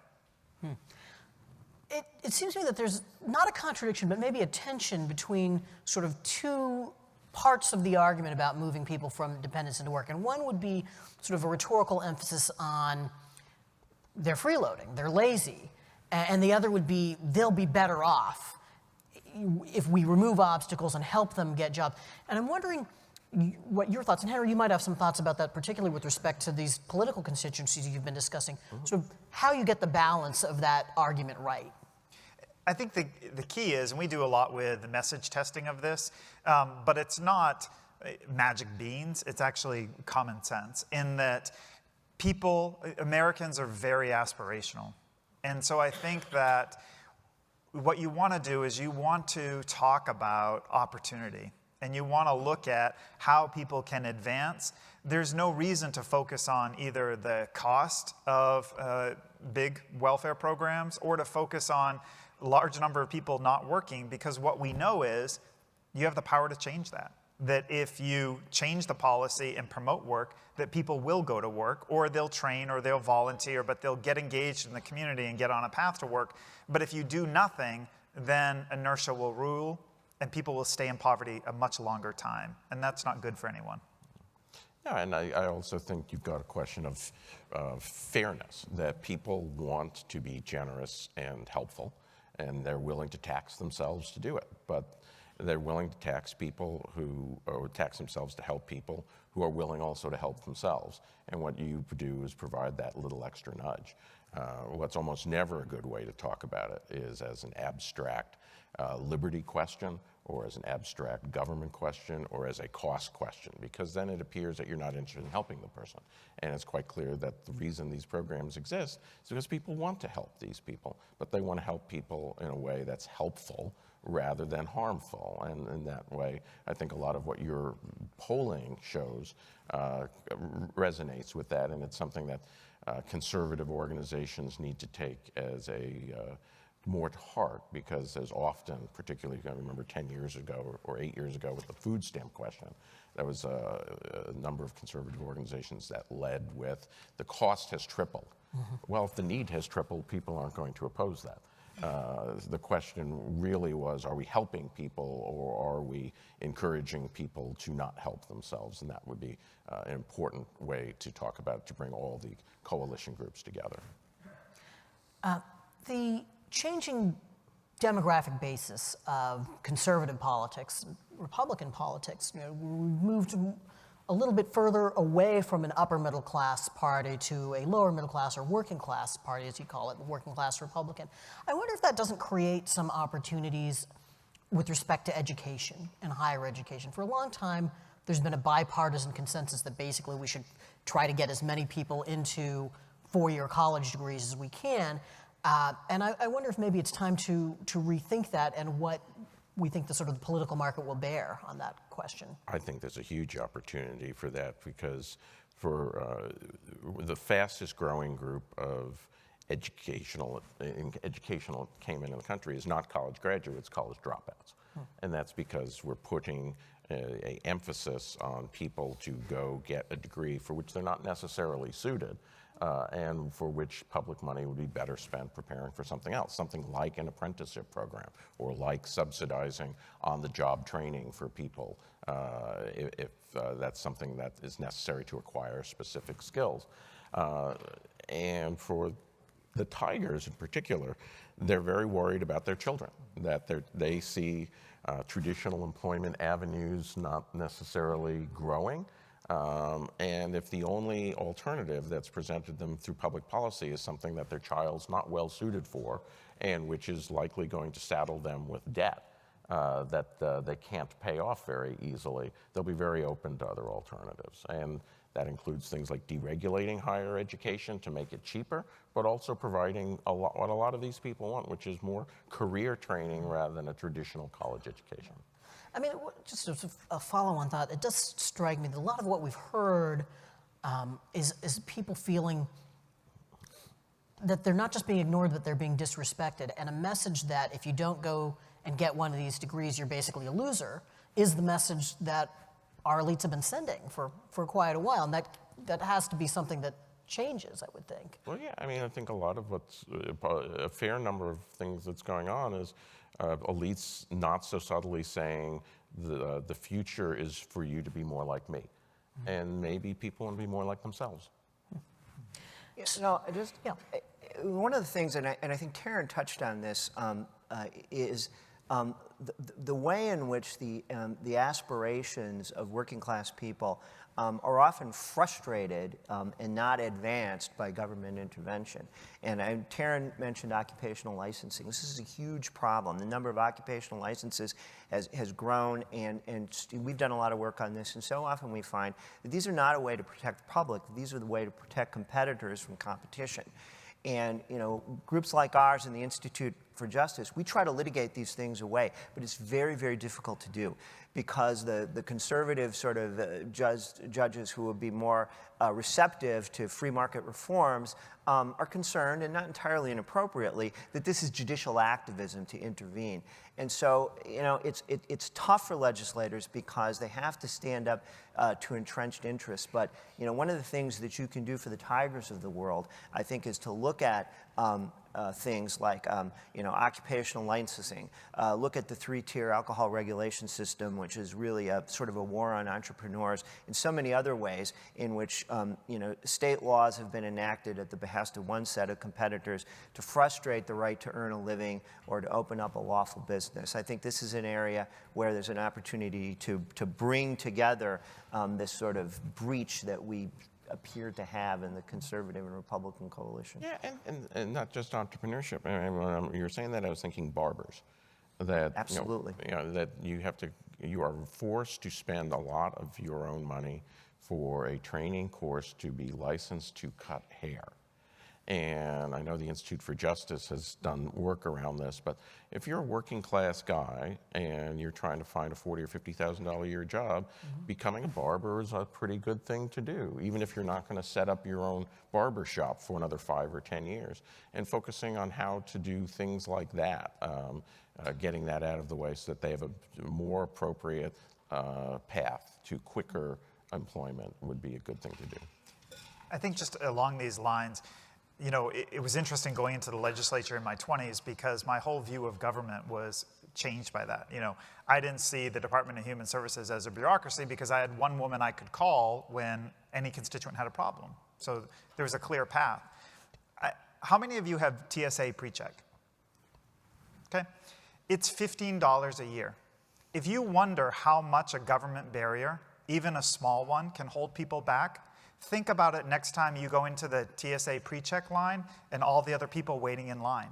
It seems to me that there's not a contradiction, but maybe a tension between sort of two parts of the argument about moving people from dependence into work. And one would be sort of a rhetorical emphasis on they're freeloading, they're lazy. And the other would be they'll be better off if we remove obstacles and help them get jobs. And I'm wondering what your thoughts, and Henry, you might have some thoughts about that, particularly with respect to these political constituencies you've been discussing, sort of how you get the balance of that argument right. I think the key is, and we do a lot with the message testing of this, but it's not magic beans, it's actually common sense in that Americans are very aspirational. And so I think that what you want to do is you want to talk about opportunity. and you want to look at how people can advance, there's no reason to focus on either the cost of big welfare programs or to focus on a large number of people not working, because what we know is you have the power to change that. That if you change the policy and promote work, that people will go to work, or they'll train, or they'll volunteer, but they'll get engaged in the community and get on a path to work. But if you do nothing, then inertia will rule, and people will stay in poverty a much longer time. And that's not good for anyone. Yeah, and I also think you've got a question of fairness, that people want to be generous and helpful, and they're willing to tax themselves to do it. But they're willing to tax people or tax themselves to help people who are willing also to help themselves. And what you do is provide that little extra nudge. What's almost never a good way to talk about it is as an abstract liberty question, or as an abstract government question, or as a cost question, because then it appears that you're not interested in helping the person. And it's quite clear that the reason these programs exist is because people want to help these people, but they want to help people in a way that's helpful rather than harmful. And in that way, I think a lot of what your polling shows resonates with that, and it's something that conservative organizations need to take as a more to heart, because there's often, particularly, I remember 10 years ago or 8 years ago with the food stamp question, there was a number of conservative organizations that led with the cost has tripled. Mm-hmm. Well, if the need has tripled, people aren't going to oppose that. The question really was, are we helping people, or are we encouraging people to not help themselves? And that would be an important way to talk about it, to bring all the coalition groups together. The changing demographic basis of conservative politics, Republican politics, we've moved a little bit further away from an upper middle class party to a lower middle class or working class party, as you call it, the working class Republican. I wonder if that doesn't create some opportunities with respect to education and higher education. For a long time, there's been a bipartisan consensus that basically we should try to get as many people into four-year college degrees as we can. And I wonder if maybe it's time to rethink that and what we think the sort of the political market will bear on that question. I think there's a huge opportunity for that, because for the fastest growing group of educational came into the country is not college graduates, college dropouts. And that's because we're putting a emphasis on people to go get a degree for which they're not necessarily suited, and for which public money would be better spent preparing for something else, something like an apprenticeship program, or like subsidizing on-the-job training for people if that's something that is necessary to acquire specific skills. And for the Tigers in particular, they're very worried about their children, that they see traditional employment avenues not necessarily growing. And if the only alternative that's presented them through public policy is something that their child's not well suited for, and which is likely going to saddle them with debt that they can't pay off very easily, they'll be very open to other alternatives. And that includes things like deregulating higher education to make it cheaper, but also providing what a lot of these people want, which is more career training rather than a traditional college education. I mean, just a follow-on thought, it does strike me that a lot of what we've heard is people feeling that they're not just being ignored, but they're being disrespected. And a message that if you don't go and get one of these degrees, you're basically a loser, is the message that our elites have been sending for quite a while. And that has to be something that changes, I would think. Well, yeah, I mean, I think a lot of what's a fair number of things that's going on is elites not so subtly saying the future is for you to be more like me. Mm-hmm. And maybe people want to be more like themselves. One of the things, and I think Taryn touched on this, is the way in which the aspirations of working class people are often frustrated and not advanced by government intervention. And Taryn mentioned occupational licensing. This is a huge problem. The number of occupational licenses has grown, and we've done a lot of work on this, and so often we find that these are not a way to protect the public, these are the way to protect competitors from competition. And groups like ours and the Institute for Justice, we try to litigate these things away, but it's very, very difficult to do. because the conservative sort of judges who would be more receptive to free market reforms are concerned, and not entirely inappropriately, that this is judicial activism to intervene. And so, it's tough for legislators because they have to stand up to entrenched interests. But, one of the things that you can do for the Tigers of the world, I think, is to look at things like, occupational licensing. Look at the three-tier alcohol regulation system, which is really a sort of a war on entrepreneurs, and so many other ways in which, state laws have been enacted at the behest of one set of competitors to frustrate the right to earn a living or to open up a lawful business. I think this is an area where there's an opportunity to bring together this sort of breach that we appear to have in the conservative and Republican coalition. Yeah, and not just entrepreneurship. I mean, when you were saying that, I was thinking barbers. That Absolutely. That you are forced to spend a lot of your own money for a training course to be licensed to cut hair. And I know the Institute for Justice has done work around this, but if you're a working class guy and you're trying to find a $40,000 or $50,000 a year job, becoming a barber is a pretty good thing to do, even if you're not going to set up your own barber shop for another 5 or 10 years. And focusing on how to do things like that, getting that out of the way so that they have a more appropriate path to quicker employment would be a good thing to do. I think just along these lines, it was interesting going into the legislature in my 20s because my whole view of government was changed by that. I didn't see the Department of Human Services as a bureaucracy because I had one woman I could call when any constituent had a problem. So there was a clear path. How many of you have TSA PreCheck? Okay. It's $15 a year. If you wonder how much a government barrier, even a small one, can hold people back, think about it next time you go into the TSA PreCheck line and all the other people waiting in line.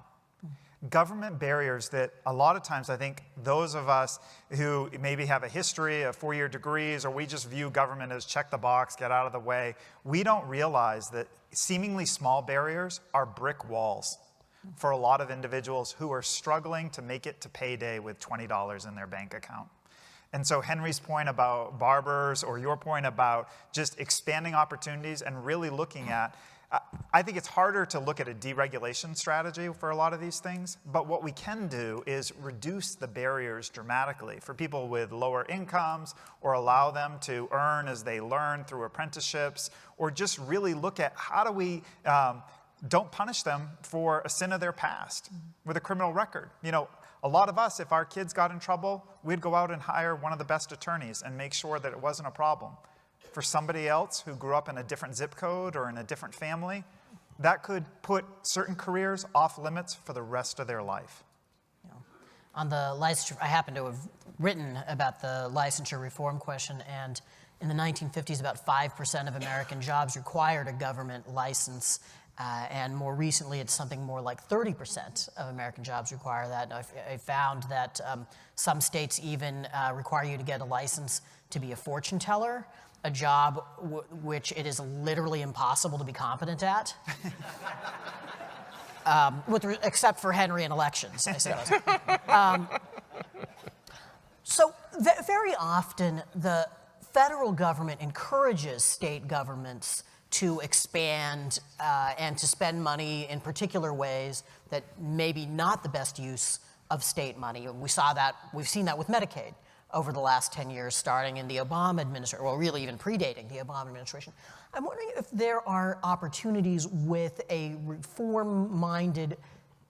Government barriers that a lot of times I think those of us who maybe have a history of 4-year degrees, or we just view government as check the box, get out of the way, we don't realize that seemingly small barriers are brick walls for a lot of individuals who are struggling to make it to payday with $20 in their bank account. And so Henry's point about barbers, or your point about just expanding opportunities and really looking at, I think it's harder to look at a deregulation strategy for a lot of these things, but what we can do is reduce the barriers dramatically for people with lower incomes, or allow them to earn as they learn through apprenticeships, or just really look at how do we don't punish them for a sin of their past with a criminal record. A lot of us, if our kids got in trouble, we'd go out and hire one of the best attorneys and make sure that it wasn't a problem. For somebody else who grew up in a different zip code or in a different family, that could put certain careers off limits for the rest of their life. On the licensure, I happen to have written about the licensure reform question, and in the 1950s, about 5% of American jobs required a government license. And more recently, it's something more like 30% of American jobs require that. I found that some states even require you to get a license to be a fortune teller, a job which it is literally impossible to be competent at, except for Henry and elections, I suppose. So very often, the federal government encourages state governments to expand and to spend money in particular ways that may be not the best use of state money. We've seen that with Medicaid over the last 10 years, starting in the Obama administration, well, really even predating the Obama administration. I'm wondering if there are opportunities with a reform-minded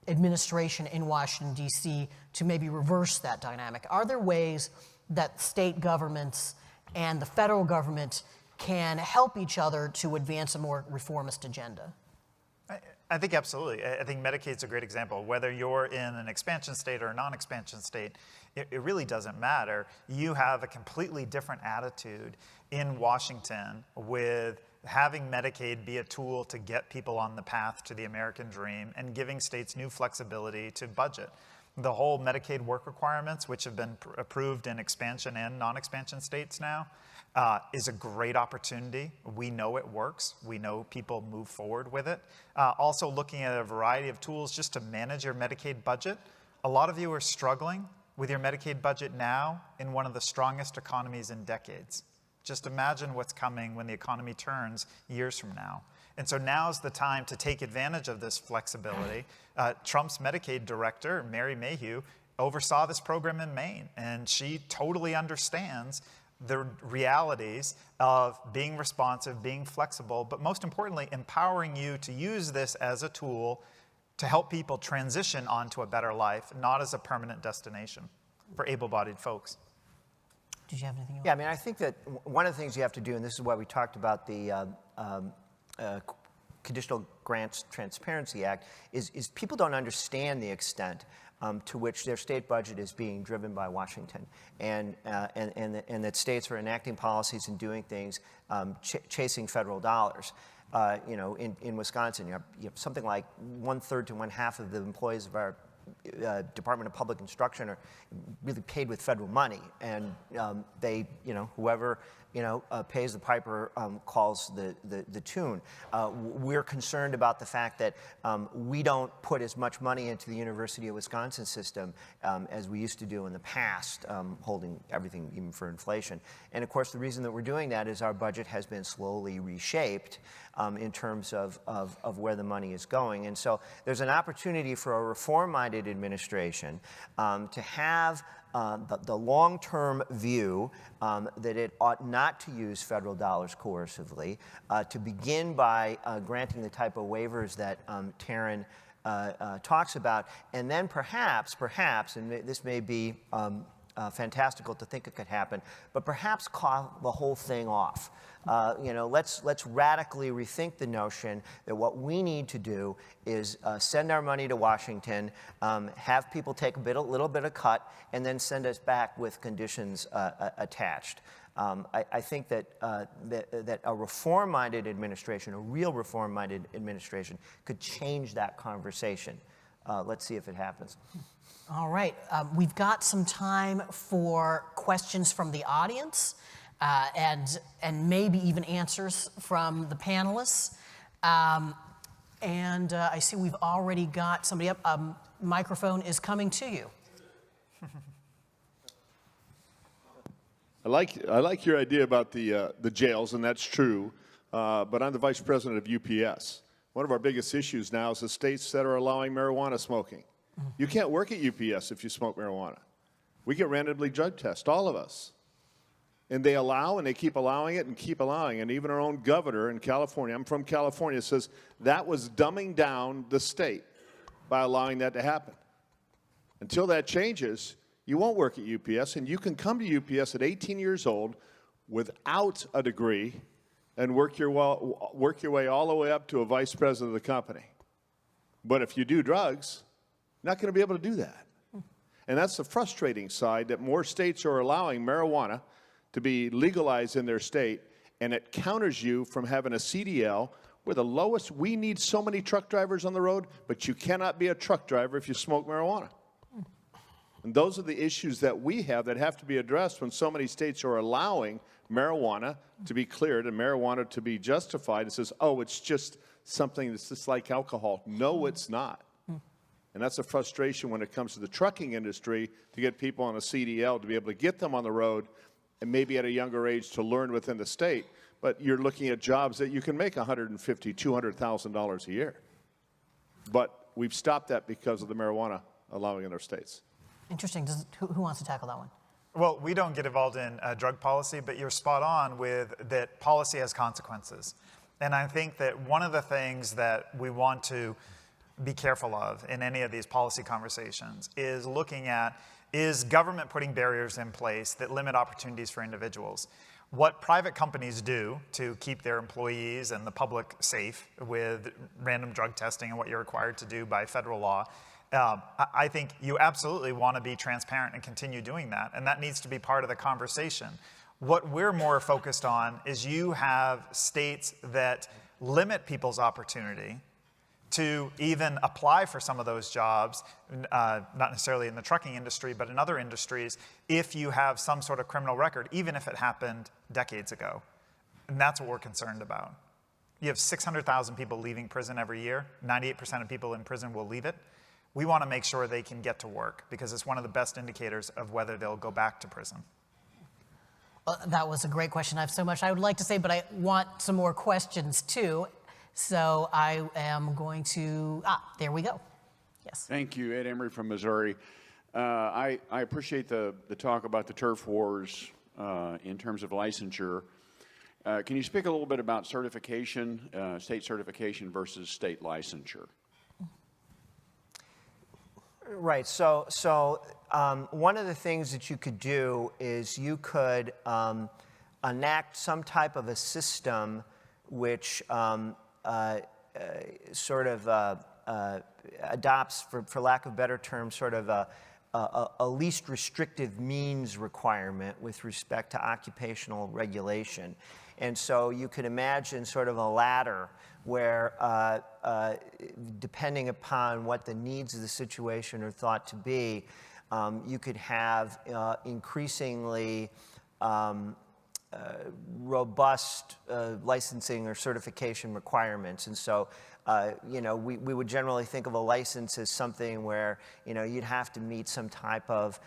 administration in Washington, D.C. to maybe reverse that dynamic. Are there ways that state governments and the federal government can help each other to advance a more reformist agenda? I think absolutely. I think Medicaid's a great example. Whether you're in an expansion state or a non-expansion state, it really doesn't matter. You have a completely different attitude in Washington with having Medicaid be a tool to get people on the path to the American dream and giving states new flexibility to budget. The whole Medicaid work requirements, which have been approved in expansion and non-expansion states now, is a great opportunity. We know it works. We know people move forward with it. Also looking at a variety of tools just to manage your Medicaid budget. A lot of you are struggling with your Medicaid budget now in one of the strongest economies in decades. Just imagine what's coming when the economy turns years from now. And so now's the time to take advantage of this flexibility. Trump's Medicaid director, Mary Mayhew, oversaw this program in Maine, and she totally understands the realities of being responsive, being flexible, but most importantly, empowering you to use this as a tool to help people transition onto a better life, not as a permanent destination for able-bodied folks. Did you have anything else? Yeah, I mean, I think that one of the things you have to do, and this is why we talked about the Conditional Grants Transparency Act, is people don't understand the extent to which their state budget is being driven by Washington, and that states are enacting policies and doing things chasing federal dollars. In Wisconsin, you have something like 1/3 to 1/2 of the employees of our Department of Public Instruction are really paid with federal money, and they, whoever pays the piper calls the tune. We're concerned about the fact that we don't put as much money into the University of Wisconsin system as we used to do in the past, holding everything even for inflation. And of course, the reason that we're doing that is our budget has been slowly reshaped in terms of where the money is going. And so there's an opportunity for a reform-minded administration to have the long-term view that it ought not to use federal dollars coercively, to begin by granting the type of waivers that Taryn talks about, and then perhaps, and this may be fantastical to think it could happen, but perhaps call the whole thing off. Let's radically rethink the notion that what we need to do is send our money to Washington, have people take a little bit of cut, and then send us back with conditions attached. I think that a reform-minded administration, a real reform-minded administration, could change that conversation. Let's see if it happens. All right, we've got some time for questions from the audience and maybe even answers from the panelists. And I see we've already got somebody up. Microphone is coming to you. I like your idea about the jails, and that's true. But I'm the vice president of UPS. One of our biggest issues now is the states that are allowing marijuana smoking. You can't work at UPS if you smoke marijuana. We get randomly drug tests, all of us. And they allow, and they keep allowing it and keep allowing. And even our own governor in California, I'm from California, says that was dumbing down the state by allowing that to happen. Until that changes, you won't work at UPS, and you can come to UPS at 18 years old without a degree and work your way all the way up to a vice president of the company. But if you do drugs, you're not going to be able to do that. And that's the frustrating side, that more states are allowing marijuana to be legalized in their state, and it counters you from having a CDL. We're the lowest. We need so many truck drivers on the road, but you cannot be a truck driver if you smoke marijuana. And those are the issues that we have that have to be addressed when so many states are allowing marijuana to be cleared and marijuana to be justified. It says, oh, it's just something that's just like alcohol. No, it's not. And that's a frustration when it comes to the trucking industry, to get people on a CDL, to be able to get them on the road, and maybe at a younger age to learn within the state. But you're looking at jobs that you can make $150,000, $200,000 a year. But we've stopped that because of the marijuana allowing in our states. Interesting. Who wants to tackle that one? Well, we don't get involved in drug policy, but you're spot on with that policy has consequences. And I think that one of the things that we want to be careful of in any of these policy conversations is looking at, is government putting barriers in place that limit opportunities for individuals? What private companies do to keep their employees and the public safe with random drug testing and what you're required to do by federal law, I think you absolutely want to be transparent and continue doing that, and that needs to be part of the conversation. What we're more focused on is you have states that limit people's opportunity to even apply for some of those jobs, not necessarily in the trucking industry, but in other industries, if you have some sort of criminal record, even if it happened decades ago. And that's what we're concerned about. You have 600,000 people leaving prison every year. 98% of people in prison will leave it. we want to make sure they can get to work because it's one of the best indicators of whether they'll go back to prison. Well, that was a great question. I have so much I would like to say, but I want some more questions too. So I am going to, there we go. Yes. Thank you, Ed Emery from Missouri. I appreciate the talk about the turf wars in terms of licensure. Can you speak a little bit about certification, state certification versus state licensure? Right. So one of the things that you could do is you could enact some type of a system which sort of adopts, for lack of better term, sort of a least restrictive means requirement with respect to occupational regulation. And so you could imagine sort of a ladder where, depending upon what the needs of the situation are thought to be, you could have increasingly robust licensing or certification requirements. And so, we would generally think of a license as something where, you'd have to meet some type of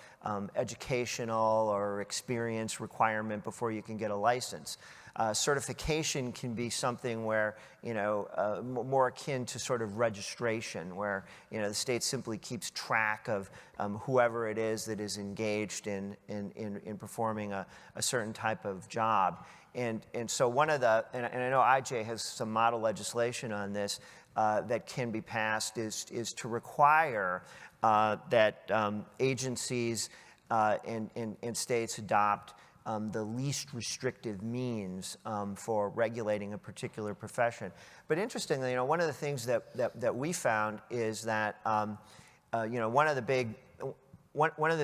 educational or experience requirement before you can get a license. Certification can be something where, more akin to sort of registration, where, the state simply keeps track of whoever it is that is engaged in performing a certain type of job. And so one of the, and I know IJ has some model legislation on this that can be passed, is to require that agencies and states adopt the least restrictive means for regulating a particular profession. But interestingly, one of the things that we found is that one of the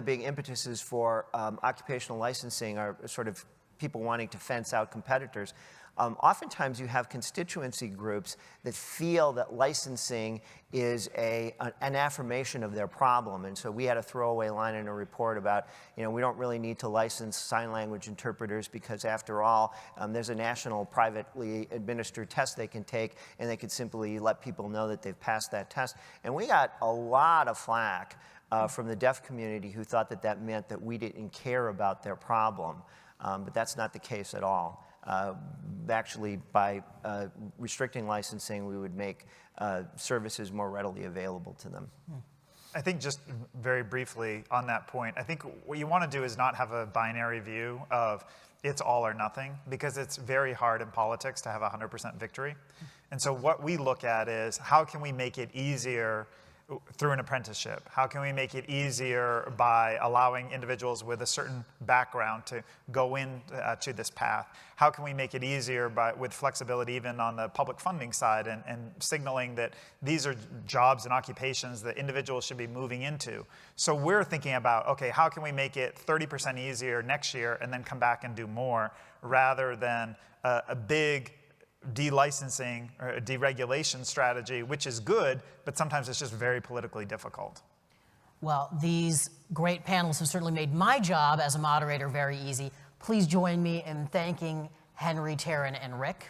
big impetuses for occupational licensing are sort of people wanting to fence out competitors. Oftentimes you have constituency groups that feel that licensing is an affirmation of their problem. And so we had a throwaway line in a report about, we don't really need to license sign language interpreters because after all, there's a national privately administered test they can take and they could simply let people know that they've passed that test. And we got a lot of flack from the deaf community who thought that that meant that we didn't care about their problem. But that's not the case at all. Actually, by restricting licensing, we would make services more readily available to them. I think just very briefly on that point, I think what you want to do is not have a binary view of it's all or nothing, because it's very hard in politics to have 100% victory. And so what we look at is how can we make it easier through an apprenticeship? How can we make it easier by allowing individuals with a certain background to go in to this path? How can we make it easier with flexibility even on the public funding side and signaling that these are jobs and occupations that individuals should be moving into? So we're thinking about, okay, how can we make it 30% easier next year and then come back and do more, rather than a big delicensing or a deregulation strategy, which is good, but sometimes it's just very politically difficult. Well, these great panels have certainly made my job as a moderator very easy. Please join me in thanking Henry, Taryn, and Rick.